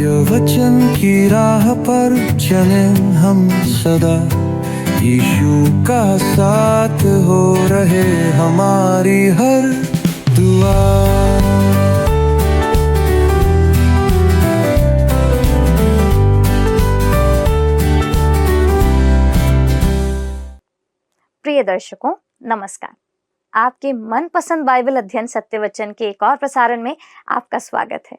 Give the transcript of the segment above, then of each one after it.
सत्य वचन की राह पर चले हम सदा, यीशु का साथ हो रहे हमारी हर दुआ। प्रिय दर्शकों, नमस्कार। आपके मनपसंद बाइबल अध्ययन सत्य वचन के एक और प्रसारण में आपका स्वागत है।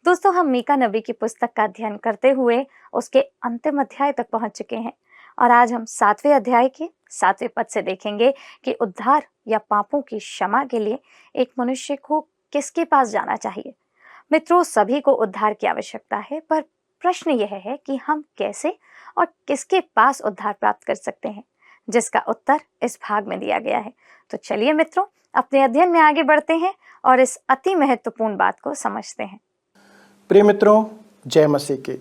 दोस्तों, हम मीका नबी की पुस्तक का अध्ययन करते हुए उसके अंतिम अध्याय तक पहुंच चुके हैं और आज हम 7वें अध्याय के 7वें पद से देखेंगे कि उद्धार या पापों की क्षमा के लिए एक मनुष्य को किसके पास जाना चाहिए। मित्रों, सभी को उद्धार की आवश्यकता है, पर प्रश्न यह है कि हम कैसे और किसके पास उद्धार प्राप्त कर सकते हैं, जिसका उत्तर इस भाग में दिया गया है। तो चलिए मित्रों, अपने अध्ययन में आगे बढ़ते हैं और इस अति महत्वपूर्ण बात को समझते हैं। प्रिय मित्रों, जय मसीह की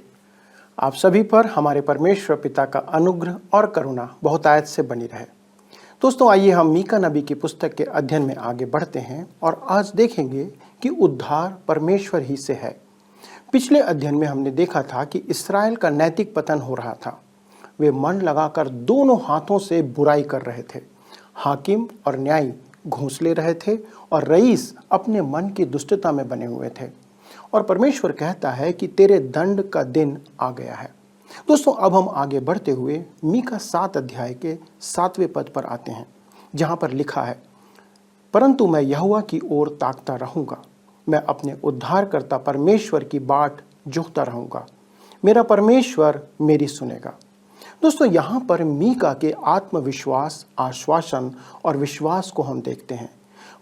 आप सभी पर हमारे परमेश्वर पिता का अनुग्रह और करुणा बहुतायत से बनी रहे। दोस्तों, आइए हम मीका नबी की पुस्तक के अध्ययन में आगे बढ़ते हैं और आज देखेंगे कि उद्धार परमेश्वर ही से है। पिछले अध्ययन में हमने देखा था कि इस्राएल का नैतिक पतन हो रहा था। वे मन लगाकर दोनों हाथों से बुराई कर रहे थे। हाकिम और न्यायी घूंस ले रहे थे और रईस अपने मन की दुष्टता में बने हुए थे। और परमेश्वर कहता है कि तेरे दंड का दिन आ गया है। दोस्तों, अब हम आगे बढ़ते हुए मीका 7 अध्याय के 7वें पद पर आते हैं, जहां पर लिखा है, परंतु मैं यहोवा की ओर ताकता रहूंगा, मैं अपने उद्धारकर्ता परमेश्वर की बाट जोहता रहूंगा, मेरा परमेश्वर मेरी सुनेगा। दोस्तों, यहाँ पर मीका के आत्मविश्वास, आश्वासन और विश्वास को हम देखते हैं।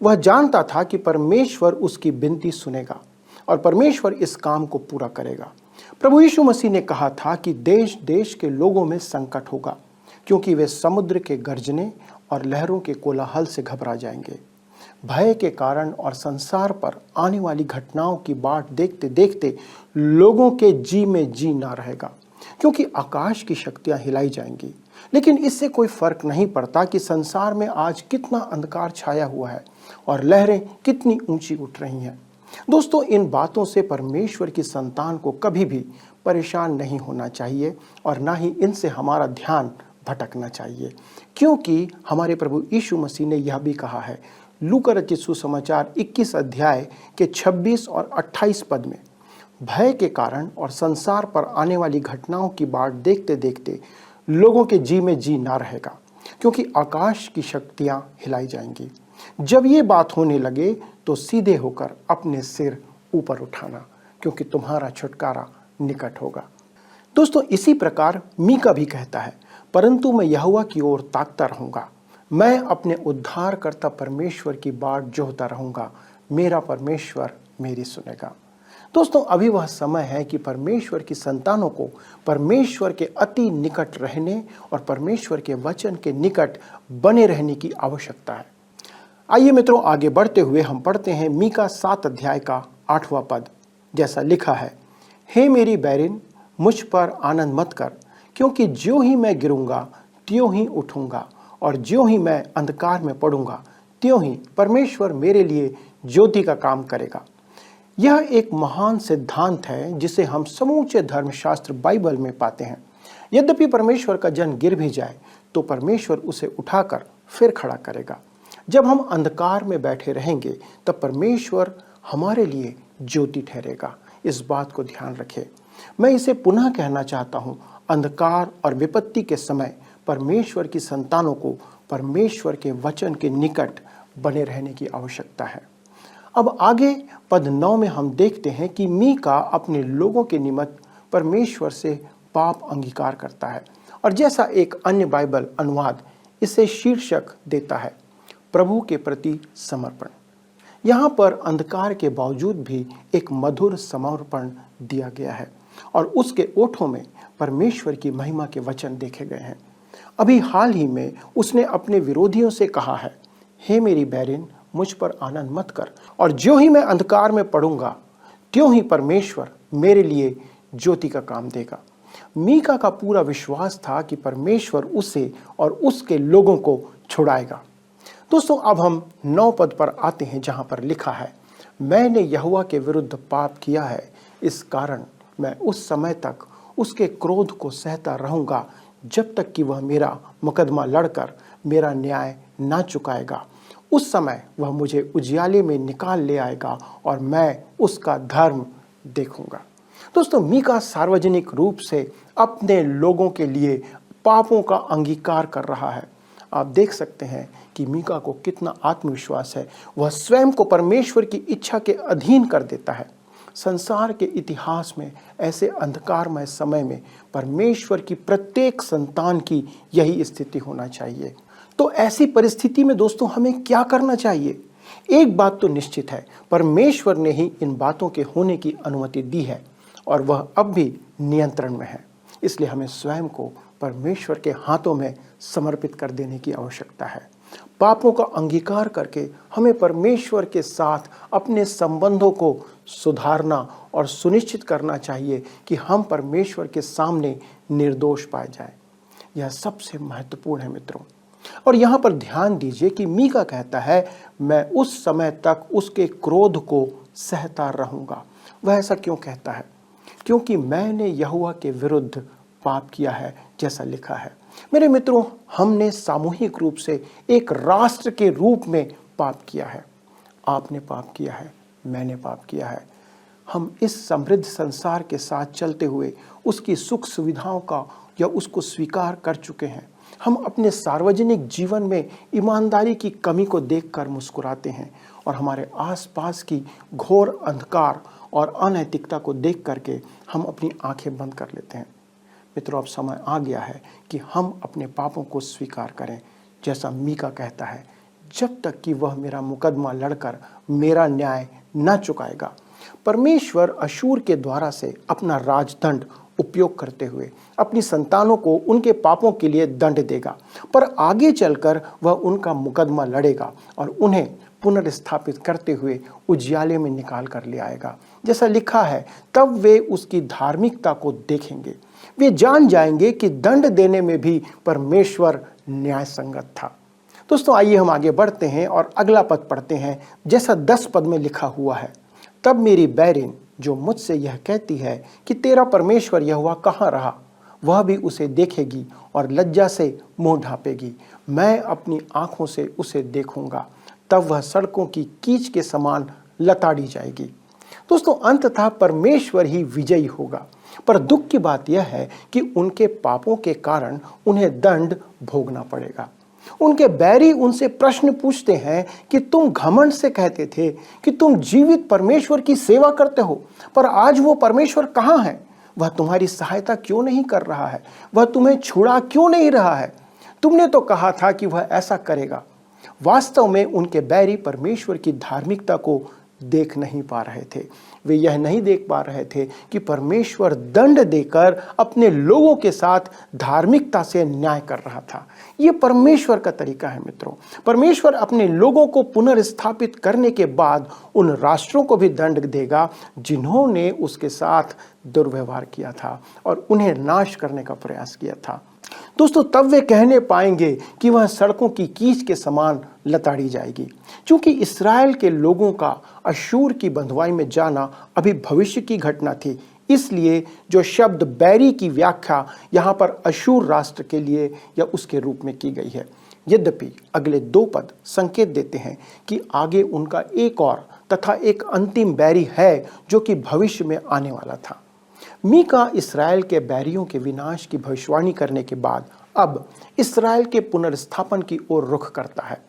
वह जानता था कि परमेश्वर उसकी विनती सुनेगा और परमेश्वर इस काम को पूरा करेगा। प्रभु यीशु मसीह ने कहा था कि देश देश के लोगों में संकट होगा, क्योंकि वे समुद्र के गर्जने और लहरों के कोलाहल से घबरा जाएंगे। भय के कारण और संसार पर आने वाली घटनाओं की बाट देखते देखते लोगों के जी में जी ना रहेगा, क्योंकि आकाश की शक्तियां हिलाई जाएंगी। लेकिन इससे कोई फर्क नहीं पड़ता कि संसार में आज कितना अंधकार छाया हुआ है और लहरें कितनी ऊंची उठ रही हैं। दोस्तों, इन बातों से परमेश्वर की संतान को कभी भी परेशान नहीं होना चाहिए और ना ही इनसे हमारा ध्यान भटकना चाहिए, क्योंकि हमारे प्रभु यीशु मसीह ने यह भी कहा है लूका रचित सुसमाचार 21 अध्याय के 26 और 28 पद में, भय के कारण और संसार पर आने वाली घटनाओं की बाट देखते देखते लोगों के जी में जी ना रहेगा, क्योंकि आकाश की शक्तियां हिलाई जाएंगी। जब ये बात होने लगे तो सीधे होकर अपने सिर ऊपर उठाना, क्योंकि तुम्हारा छुटकारा निकट होगा। दोस्तों, इसी प्रकार मीका भी कहता है, परंतु मैं यहोवा की ओर ताकता रहूंगा, मैं अपने उद्धारकर्ता परमेश्वर की बाट जोहता रहूंगा, मेरा परमेश्वर मेरी सुनेगा। दोस्तों, अभी वह समय है कि परमेश्वर की संतानों को परमेश्वर के अति निकट रहने और परमेश्वर के वचन के निकट बने रहने की आवश्यकता है। आइए मित्रों, आगे बढ़ते हुए हम पढ़ते हैं मीका 7 अध्याय का 8वां पद, जैसा लिखा है, हे मेरी बैरिन, मुझ पर आनंद मत कर, क्योंकि ज्यों ही मैं गिरूंगा त्यों ही उठूंगा, और ज्यों ही मैं अंधकार में पड़ूंगा त्यों ही परमेश्वर मेरे लिए ज्योति का काम करेगा। यह एक महान सिद्धांत है जिसे हम समूचे धर्मशास्त्र बाइबल में पाते हैं। यद्यपि परमेश्वर का जन गिर भी जाए तो परमेश्वर उसे उठाकर फिर खड़ा करेगा। जब हम अंधकार में बैठे रहेंगे तब परमेश्वर हमारे लिए ज्योति ठहरेगा। इस बात को ध्यान रखें। मैं इसे पुनः कहना चाहता हूँ, अंधकार और विपत्ति के समय परमेश्वर की संतानों को परमेश्वर के वचन के निकट बने रहने की आवश्यकता है। अब आगे पद 9 में हम देखते हैं कि मीका अपने लोगों के निमित्त परमेश्वर से पाप अंगीकार करता है, और जैसा एक अन्य बाइबल अनुवाद इसे शीर्षक देता है, प्रभु के प्रति समर्पण। यहाँ पर अंधकार के बावजूद भी एक मधुर समर्पण दिया गया है और उसके ओठों में परमेश्वर की महिमा के वचन देखे गए हैं। अभी हाल ही में उसने अपने विरोधियों से कहा है, हे मेरी बैरिन, मुझ पर आनंद मत कर, और ज्यों ही मैं अंधकार में पड़ूंगा त्यों ही परमेश्वर मेरे लिए ज्योति का काम देगा। मीका का पूरा विश्वास था कि परमेश्वर उसे और उसके लोगों को छुड़ाएगा। दोस्तों, अब हम 9 पद पर आते हैं, जहां पर लिखा है, मैंने यहोवा के विरुद्ध पाप किया है, इस कारण मैं उस समय तक उसके क्रोध को सहता रहूँगा जब तक कि वह मेरा मुकदमा लड़कर मेरा न्याय ना चुकाएगा। उस समय वह मुझे उजियाले में निकाल ले आएगा और मैं उसका धर्म देखूंगा। दोस्तों, मीका सार्वजनिक रूप से अपने लोगों के लिए पापों का अंगीकार कर रहा है। आप देख सकते हैं कि मीका को कितना आत्मविश्वास है। वह स्वयं को परमेश्वर की इच्छा के अधीन कर देता है। संसार के इतिहास में ऐसे अंधकारमय समय में परमेश्वर की प्रत्येक संतान की यही स्थिति होना चाहिए। तो ऐसी परिस्थिति में दोस्तों हमें क्या करना चाहिए? एक बात तो निश्चित है, परमेश्वर ने ही इन बातों के होने की अनुमति दी है और वह अब भी नियंत्रण में है। इसलिए हमें स्वयं को परमेश्वर के हाथों में समर्पित कर देने की आवश्यकता है। पापों का अंगीकार करके हमें परमेश्वर के साथ अपने संबंधों को सुधारना और सुनिश्चित करना चाहिए कि हम परमेश्वर के सामने निर्दोष पाए जाएं। यह सबसे महत्वपूर्ण है मित्रों। और यहाँ पर ध्यान दीजिए कि मीका कहता है, मैं उस समय तक उसके क्रोध को सहता रहूँगा। वह ऐसा क्यों कहता है? क्योंकि मैंने यहोवा के विरुद्ध पाप किया है, जैसा लिखा है। मेरे मित्रों, हमने सामूहिक रूप से एक राष्ट्र के रूप में पाप किया है। आपने पाप किया है, मैंने पाप किया है। हम इस समृद्ध संसार के साथ चलते हुए उसकी सुख सुविधाओं का या उसको स्वीकार कर चुके हैं। हम अपने सार्वजनिक जीवन में ईमानदारी की कमी को देखकर मुस्कुराते हैं और हमारे आसपास की घोर अंधकार और अनैतिकता को देख करके हम अपनी आंखें बंद कर लेते हैं। मित्रों, अब समय आ गया है कि हम अपने पापों को स्वीकार करें। जैसा मीका कहता है, जब तक कि वह मेरा मुकदमा लड़कर मेरा न्याय न चुकाएगा। परमेश्वर अशूर के द्वारा से अपना राजदंड उपयोग करते हुए अपनी संतानों को उनके पापों के लिए दंड देगा, पर आगे चलकर वह उनका मुकदमा लड़ेगा और उन्हें पुनर्स्थापित करते हुए उजियाले में निकाल कर ले आएगा। जैसा लिखा है, तब वे उसकी धार्मिकता को देखेंगे। वे जान जाएंगे कि दंड देने में भी परमेश्वर न्याय संगत था। दोस्तों, आइए हम आगे बढ़ते हैं और अगला पद पढ़ते हैं, जैसा 10 पद में लिखा हुआ है। तब मेरी बैरिन जो मुझसे यह कहती है कि तेरा परमेश्वर यहोवा कहाँ रहा, वह भी उसे देखेगी और लज्जा से मुंह ढांपेगी। मैं अपनी आंखों से उसे देखूंगा, तब वह सड़कों की कीच के समान लताड़ी जाएगी। दोस्तों, अंततः परमेश्वर ही विजयी होगा। पर दुख की बात यह है कि उनके पापों के कारण उन्हें दंड भोगना पड़ेगा। उनके बैरी उनसे प्रश्न पूछते हैं कि तुम घमंड से कहते थे कि तुम जीवित परमेश्वर की सेवा करते हो, पर आज वो परमेश्वर कहाँ है? वह तुम्हारी सहायता क्यों नहीं कर रहा है? वह तुम्हें छुड़ा क्यों नहीं रहा है? तुमने तो कहा था कि वह ऐसा करेगा। वास्तव में उनके बैरी परमेश्वर की धार्मिकता को देख नहीं पा रहे थे। वे यह नहीं देख पा रहे थे कि परमेश्वर दंड देकर अपने लोगों के साथ धार्मिकता से न्याय कर रहा था। ये परमेश्वर का तरीका है मित्रों। परमेश्वर अपने लोगों को पुनर्स्थापित करने के बाद उन राष्ट्रों को भी दंड देगा जिन्होंने उसके साथ दुर्व्यवहार किया था और उन्हें नाश करने का प्रयास किया था। दोस्तों, तब वे कहने पाएंगे कि वह सड़कों की कीच के समान लताड़ी जाएगी। क्योंकि इस्राएल के लोगों का अशूर की बंधुआई में जाना अभी भविष्य की घटना थी, इसलिए जो शब्द बैरी की व्याख्या यहाँ पर अशूर राष्ट्र के लिए या उसके रूप में की गई है। यद्यपि अगले 2 पद संकेत देते हैं कि आगे उनका एक और तथा एक अंतिम बैरी है जो कि भविष्य में आने वाला था। मीका इस्राएल के बैरियों के विनाश की भविष्यवाणी करने के बाद अब इस्राएल के पुनर्स्थापन की ओर रुख करता है।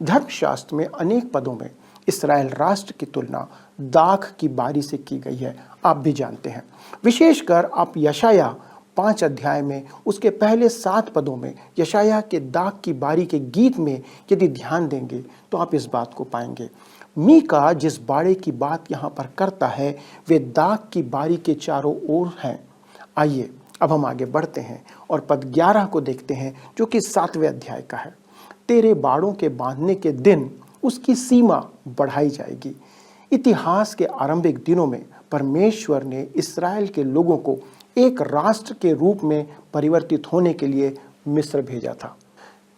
धर्मशास्त्र में अनेक पदों में इस्राएल राष्ट्र की तुलना दाख की बारी से की गई है, आप भी जानते हैं। विशेषकर आप यशाया 5 अध्याय में उसके पहले 7 पदों में यशाया के दाख की बारी के गीत में यदि ध्यान देंगे तो आप इस बात को पाएंगे। मीका जिस बाड़े की बात यहाँ पर करता है वे दाख की बारी के चारों ओर हैं। आइए अब हम आगे बढ़ते हैं और पद 11 को देखते हैं जो कि 7वें अध्याय का है। तेरे बाड़ों के बांधने के दिन उसकी सीमा बढ़ाई जाएगी। इतिहास के आरंभिक दिनों में परमेश्वर ने इस्राएल के लोगों को एक राष्ट्र के रूप में परिवर्तित होने के लिए मिस्र भेजा था।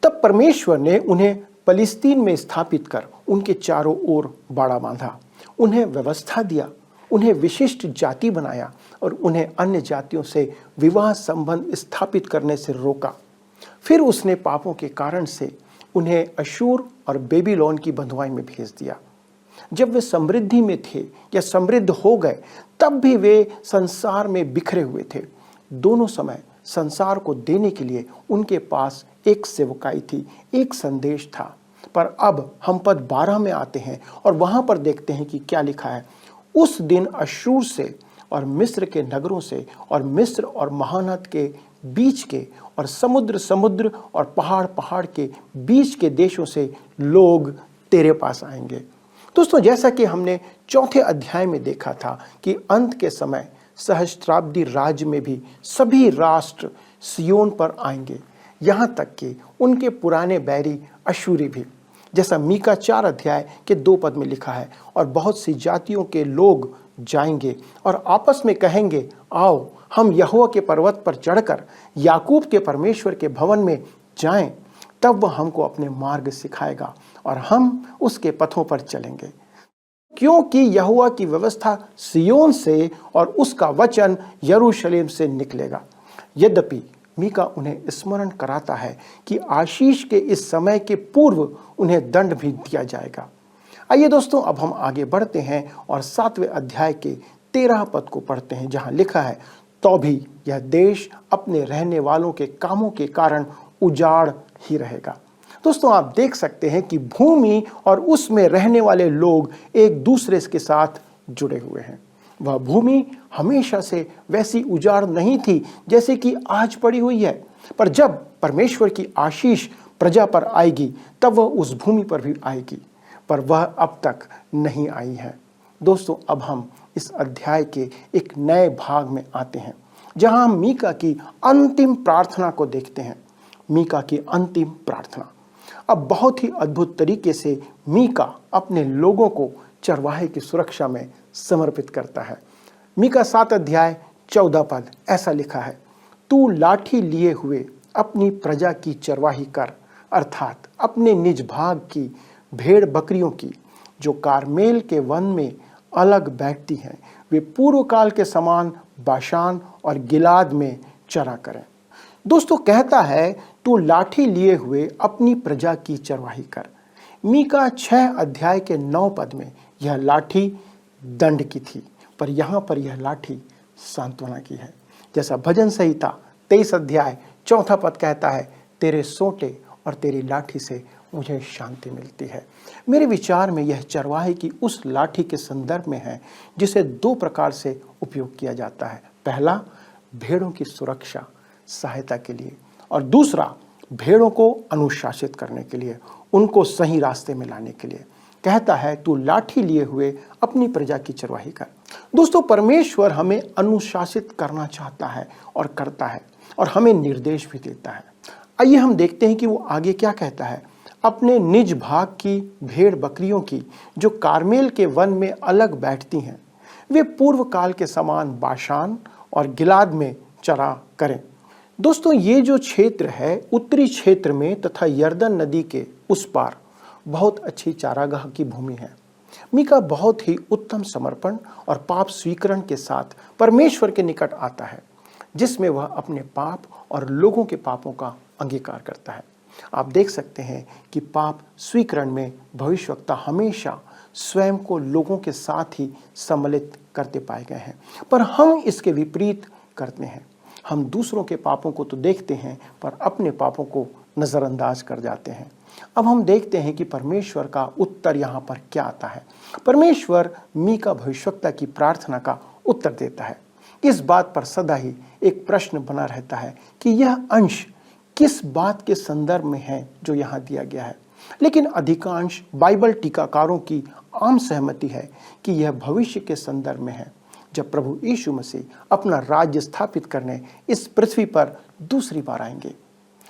तब परमेश्वर ने उन्हें फलिस्तीन में स्थापित कर उनके चारों ओर बाड़ा बांधा, उन्हें व्यवस्था दिया उन्हें विशिष्ट जाति बनाया और उन्हें अन्य जातियों से विवाह संबंध स्थापित करने से रोका। फिर उसने पापों के कारण से उन्हें अशूर और बेबीलोन की बंधुआई में भेज दिया। जब वे समृद्धि में थे या समृद्ध हो गए, तब भी वे संसार में बिखरे हुए थे। दोनों समय संसार को देने के लिए उनके पास एक सेवकाई थी, एक संदेश था। पर अब हम पद 12 में आते हैं और वहां पर देखते हैं कि क्या लिखा है। उस दिन अशूर से और मिस्र के नगरों से और मिस्र और महानद के बीच के और समुद्र और पहाड़ के बीच के देशों से लोग तेरे पास आएंगे। दोस्तों, जैसा कि हमने चौथे अध्याय में देखा था कि अंत के समय सहस्त्राब्दी राज्य में भी सभी राष्ट्र सियोन पर आएंगे, यहाँ तक कि उनके पुराने बैरी अशूरी भी, जैसा मीका 4 अध्याय के 2 पद में लिखा है। और बहुत सी जातियों के लोग जाएंगे और आपस में कहेंगे, आओ हम यहोवा के पर्वत पर चढ़कर याकूब के परमेश्वर के भवन में जाएं, तब वह हमको अपने मार्ग सिखाएगा और हम उसके पथों पर चलेंगे। क्योंकि यहोवा की व्यवस्था सियोन से और उसका वचन यरूशलेम से निकलेगा। यद्यपि मीका उन्हें स्मरण कराता है कि आशीष के इस समय के पूर्व उन्हें दंड भी दिया जाएगा। आइए दोस्तों, अब हम आगे बढ़ते हैं और 7वें अध्याय के 13 पद को पढ़ते हैं, जहां लिखा है, तो भी यह देश अपने रहने वालों के कामों के कारण उजाड़ ही रहेगा। दोस्तों, आप देख सकते हैं कि भूमि और उसमें रहने वाले लोग एक दूसरे के साथ जुड़े हुए हैं। वह भूमि हमेशा से वैसी उजाड़ नहीं थी जैसे कि आज पड़ी हुई है, पर जब परमेश्वर की आशीष प्रजा पर आएगी तब वह उस भूमि पर भी आएगी, पर वह अब तक नहीं आई है। दोस्तों, अब हम इस अध्याय के एक नए भाग में आते हैं, जहां हम मीका की अंतिम प्रार्थना को देखते हैं। मीका की अंतिम प्रार्थना। अब बहुत ही अद्भुत तरीके से मीका अपने लोगों को चरवाहे की सुरक्षा में समर्पित करता है। मीका 7 अध्याय 14 पद ऐसा लिखा है, तू लाठी लिए हुए अपनी प्रजा की चरवाही कर, अर्थात अपने निज भाग की भेड़ बकरियों की, जो कारमेल के वन में अलग बैठती हैं, वे पूर्व काल के समान बाशान और गिलाद में चरा करें। दोस्तों, कहता है तू लाठी लिए हुए अपनी प्रजा की चरवाही कर। मीका 6 अध्याय के 9 पद में यह लाठी दंड की थी, पर यहाँ पर यह लाठी सांत्वना की है। जैसा भजन संहिता 23 अध्याय 4 पद कहता है, तेरे सोंटे और तेरी लाठी से मुझे शांति मिलती है। मेरे विचार में यह चरवाहे की उस लाठी के संदर्भ में है जिसे 2 प्रकार से उपयोग किया जाता है। पहला, भेड़ों की सुरक्षा सहायता के लिए, और दूसरा, भेड़ों को अनुशासित करने के लिए, उनको सही रास्ते में लाने के लिए। कहता है तू लाठी लिए हुए अपनी प्रजा की चरवाही कर। दोस्तों, परमेश्वर हमें अनुशासित करना चाहता है और करता है, और हमें निर्देश भी देता है। आइए हम देखते हैं कि वो आगे क्या कहता है। अपने निज भाग की भेड़ बकरियों की, जो कारमेल के वन में अलग बैठती हैं, वे पूर्व काल के समान बाशान और गिलाद में चरा करें। दोस्तों, ये जो क्षेत्र है उत्तरी क्षेत्र में तथा यर्दन नदी के उस पार बहुत अच्छी चारागाह की भूमि है। मीका बहुत ही उत्तम समर्पण और पाप स्वीकरण के साथ परमेश्वर के निकट आता है, जिसमें वह अपने पाप और लोगों के पापों का अंगीकार करता है। आप देख सकते हैं कि पाप स्वीकरण में भविष्यवक्ता हमेशा स्वयं को लोगों के साथ ही सम्मिलित करते पाए गए हैं, पर हम इसके विपरीत करते हैं। हम दूसरों के पापों को तो देखते हैं, पर अपने पापों को नज़रअंदाज कर जाते हैं। अब हम देखते हैं कि परमेश्वर का उत्तर यहाँ पर क्या आता है। परमेश्वर मीका भविष्यवक्ता की प्रार्थना का उत्तर देता है। इस बात पर सदा ही एक प्रश्न बना रहता है कि यह अंश किस बात के संदर्भ में है जो यहाँ दिया गया है, लेकिन अधिकांश बाइबल टीकाकारों की आम सहमति है कि यह भविष्य के संदर्भ में है, जब प्रभु यीशु मसीह अपना राज्य स्थापित करने इस पृथ्वी पर दूसरी बार आएंगे।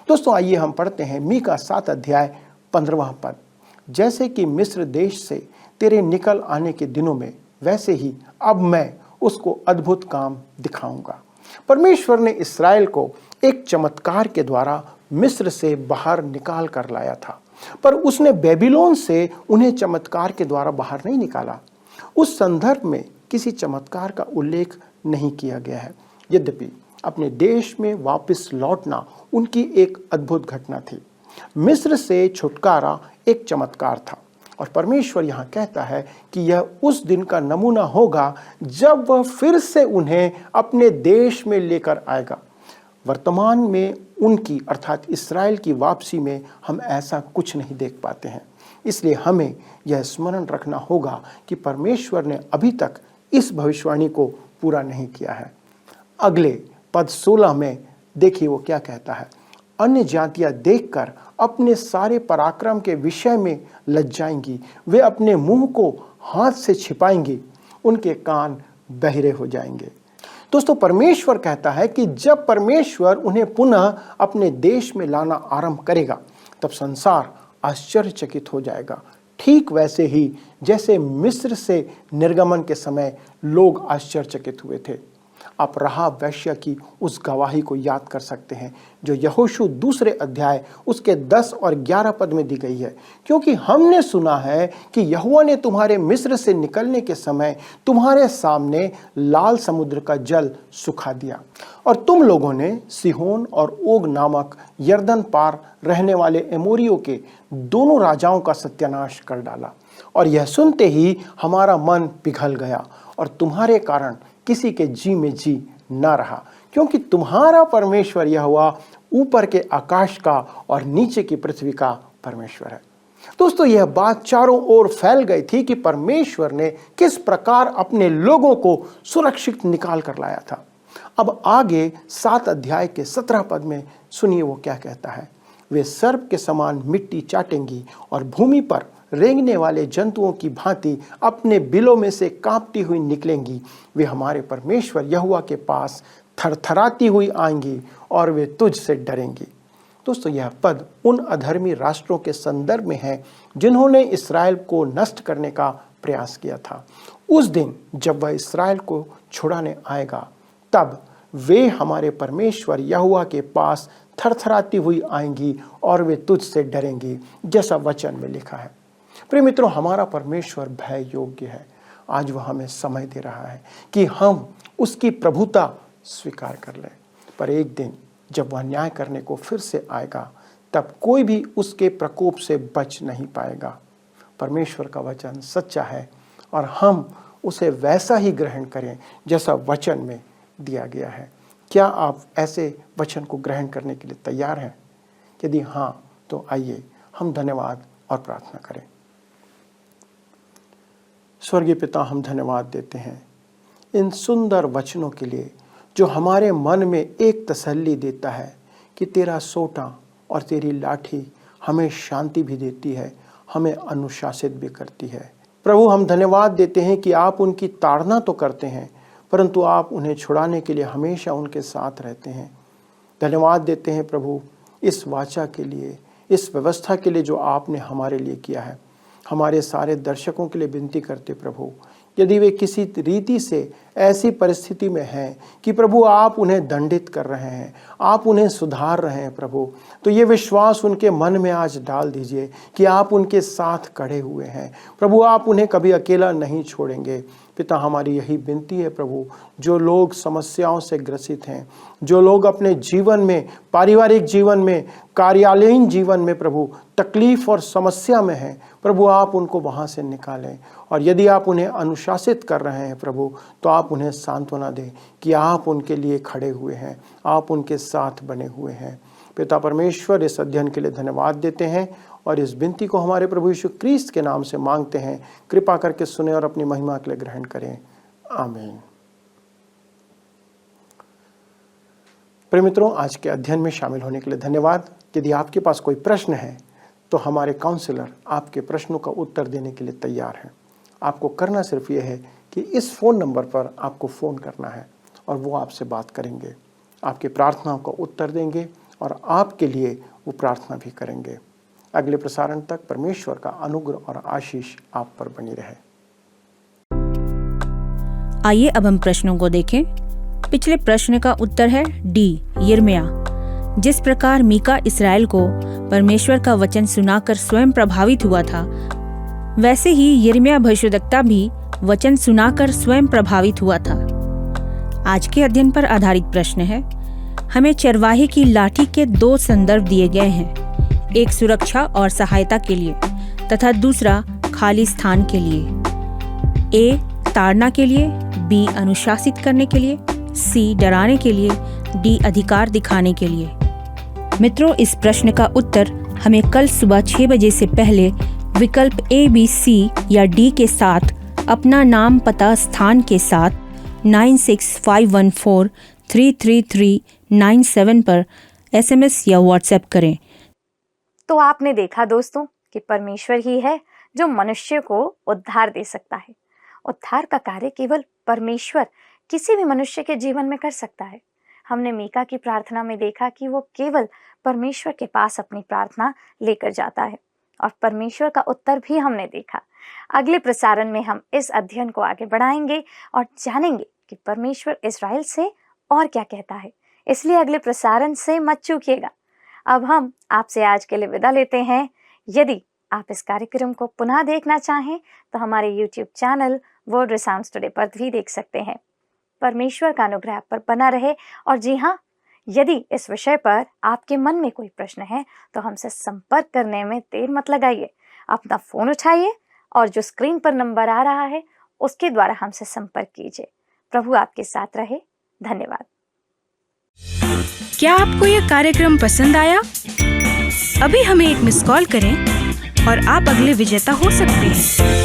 दोस्तों, आइए हम पढ़ते हैं मीका 7 अध्याय 15वां पद। जैसे कि मिस्र देश से तेरे निकल आने के दिनों में, वैसे ही अब मैं उसको अद्भुत काम दिखाऊंगा। परमेश्वर ने इस्राएल को एक चमत्कार के द्वारा मिस्र से बाहर निकाल कर लाया था, पर उसने बेबीलोन से उन्हें चमत्कार के द्वारा बाहर नहीं निकाला। उस संदर्भ में किसी चमत्कार का उल्लेख नहीं किया गया है। यद्यपि अपने देश में वापस लौटना उनकी एक अद्भुत घटना थी। मिस्र से छुटकारा एक चमत्कार था और परमेश्वर यहाँ कहता है कि यह उस दिन का नमूना होगा जब वह फिर से उन्हें अपने देश में लेकर आएगा। वर्तमान में उनकी अर्थात इस्राएल की वापसी में हम ऐसा कुछ नहीं देख पाते हैं। इसलिए हमें यह स्मरण रखना होगा कि परमेश्वर ने अभी तक इस भविष्यवाणी को पूरा नहीं किया है। अगले पद 16 में देखिए वो क्या कहता है। अन्य जातियां देखकर अपने सारे पराक्रम के विषय में लज्जाएंगी, वे अपने मुंह को हाथ से छिपाएंगी, उनके कान बहरे हो जाएंगे। दोस्तों, परमेश्वर कहता है कि जब परमेश्वर उन्हें पुनः अपने देश में लाना आरंभ करेगा तब संसार आश्चर्यचकित हो जाएगा, ठीक वैसे ही जैसे मिस्र से निर्गमन के समय लोग आश्चर्यचकित हुए थे। आप राहाब वेश्या की उस गवाही को याद कर सकते हैं जो यहोशू 2 अध्याय उसके 10 और 11 पद में दी गई है। क्योंकि हमने सुना है कि यहोवा ने तुम्हारे मिस्र से निकलने के समय तुम्हारे सामने लाल समुद्र का जल सुखा दिया और तुम लोगों ने सिहोन और ओग नामक यरदन पार रहने वाले एमोरियों के दोनों राजाओं का सत्यानाश कर डाला। और यह सुनते ही हमारा मन पिघल गया और तुम्हारे कारण किसी के जी में जी ना रहा, क्योंकि तुम्हारा परमेश्वर यहोवा ऊपर के आकाश का और नीचे की पृथ्वी का परमेश्वर है। दोस्तों, यह बात चारों ओर फैल गई थी कि परमेश्वर ने किस प्रकार अपने लोगों को सुरक्षित निकाल कर लाया था। अब आगे 7 अध्याय के 17 पद में सुनिए वो क्या कहता है। वे सर्प के समान मिट्टी चाटेंगी और भूमि पर रेंगने वाले जंतुओं की भांति अपने बिलों में से कांपती हुई निकलेंगी। वे हमारे परमेश्वर यहोवा के पास थरथराती हुई आएंगी और वे तुझ से डरेंगी। दोस्तों, यह पद उन अधर्मी राष्ट्रों के संदर्भ में है जिन्होंने इस्राएल को नष्ट करने का प्रयास किया था। उस दिन जब वह इस्राएल को छुड़ाने आएगा तब वे हमारे परमेश्वर यहोवा के पास थरथराती हुई आएंगी और वे तुझ से डरेंगी, जैसा वचन में लिखा है। प्रिय मित्रों, हमारा परमेश्वर भय योग्य है। आज वह हमें समय दे रहा है कि हम उसकी प्रभुता स्वीकार कर लें। पर एक दिन जब वह न्याय करने को फिर से आएगा तब कोई भी उसके प्रकोप से बच नहीं पाएगा। परमेश्वर का वचन सच्चा है और हम उसे वैसा ही ग्रहण करें जैसा वचन में दिया गया है। क्या आप ऐसे वचन को ग्रहण करने के लिए तैयार हैं? यदि हाँ, तो आइए हम धन्यवाद और प्रार्थना करें। स्वर्गीय पिता, हम धन्यवाद देते हैं इन सुंदर वचनों के लिए जो हमारे मन में एक तसल्ली देता है कि तेरा सोटा और तेरी लाठी हमें शांति भी देती है, हमें अनुशासित भी करती है। प्रभु, हम धन्यवाद देते हैं कि आप उनकी ताड़ना तो करते हैं परंतु आप उन्हें छुड़ाने के लिए हमेशा उनके साथ रहते हैं। धन्यवाद देते हैं प्रभु इस वाचा के लिए, इस व्यवस्था के लिए जो आपने हमारे लिए किया है। हमारे सारे दर्शकों के लिए विनती करते प्रभु, यदि वे किसी रीति से ऐसी परिस्थिति में हैं कि प्रभु आप उन्हें दंडित कर रहे हैं, आप उन्हें सुधार रहे हैं प्रभु, तो ये विश्वास उनके मन में आज डाल दीजिए कि आप उनके साथ खड़े हुए हैं। प्रभु, आप उन्हें कभी अकेला नहीं छोड़ेंगे। पिता, हमारी यही विनती है प्रभु, जो लोग समस्याओं से ग्रसित हैं, जो लोग अपने जीवन में, पारिवारिक जीवन में, कार्यालयीन जीवन में प्रभु तकलीफ और समस्या में हैं, प्रभु आप उनको वहाँ से निकालें। और यदि आप उन्हें अनुशासित कर रहे हैं प्रभु, तो आप उन्हें सांत्वना दें कि आप उनके लिए खड़े हुए हैं, आप उनके साथ बने हुए हैं। पिता परमेश्वर, इस अध्ययन के लिए धन्यवाद देते हैं और इस विनती को हमारे प्रभु यीशु क्रिस्त के नाम से मांगते हैं। कृपा करके सुने और अपनी महिमा के लिए ग्रहण करें। आमीन। प्रिय मित्रों, आज के अध्ययन में शामिल होने के लिए धन्यवाद। यदि आपके पास कोई प्रश्न है तो हमारे काउंसलर आपके प्रश्नों का उत्तर देने के लिए तैयार हैं। आपको करना सिर्फ ये है कि इस फ़ोन नंबर पर आपको फ़ोन करना है और वो आपसे बात करेंगे, आपकी प्रार्थनाओं का उत्तर देंगे और आपके लिए वो प्रार्थना भी करेंगे। अगले प्रसारण तक परमेश्वर का अनुग्रह और आशीष आप पर बनी रहे। आइए अब हम प्रश्नों को देखें। पिछले प्रश्न का उत्तर है डी, यिर्मयाह। जिस प्रकार मीका इस्राएल को परमेश्वर का वचन सुनाकर स्वयं प्रभावित हुआ था, वैसे ही यिर्मयाह भविष्यद्वक्ता भी वचन सुनाकर स्वयं प्रभावित हुआ था। आज के अध्ययन पर आधारित प्रश्न है, हमें चरवाहे की लाठी के 2 संदर्भ दिए गए हैं, एक सुरक्षा और सहायता के लिए तथा दूसरा खाली स्थान के लिए। ए ताड़ना के लिए, बी अनुशासित करने के लिए, सी डराने के लिए, डी अधिकार दिखाने के लिए। मित्रों, इस प्रश्न का उत्तर हमें कल सुबह 6 बजे से पहले विकल्प ए, बी, सी या डी के साथ अपना नाम, पता, स्थान के साथ 9651433397 पर SMS या WhatsApp करें। तो आपने देखा दोस्तों कि परमेश्वर ही है जो मनुष्य को उद्धार दे सकता है। उद्धार का कार्य केवल परमेश्वर किसी भी मनुष्य के जीवन में कर सकता है। हमने मीका की प्रार्थना में देखा कि वो केवल परमेश्वर के पास अपनी प्रार्थना लेकर जाता है और परमेश्वर का उत्तर भी हमने देखा। अगले प्रसारण में हम इस अध्ययन को आगे बढ़ाएंगे और जानेंगे कि परमेश्वर इस्राएल से और क्या कहता है। इसलिए अगले प्रसारण से मत चूकिएगा। अब हम आपसे आज के लिए विदा लेते हैं। यदि आप इस कार्यक्रम को पुनः देखना चाहें तो हमारे YouTube चैनल वर्ड रिसाउंड्स टुडे पर भी देख सकते हैं। परमेश्वर का अनुग्रह आप पर बना रहे। और जी हाँ, यदि इस विषय पर आपके मन में कोई प्रश्न है तो हमसे संपर्क करने में देर मत लगाइए। अपना फोन उठाइए और जो स्क्रीन पर नंबर आ रहा है उसके द्वारा हमसे संपर्क कीजिए। प्रभु आपके साथ रहे। धन्यवाद। क्या आपको यह कार्यक्रम पसंद आया? अभी हमें एक मिस कॉल करें और आप अगले विजेता हो सकते हैं।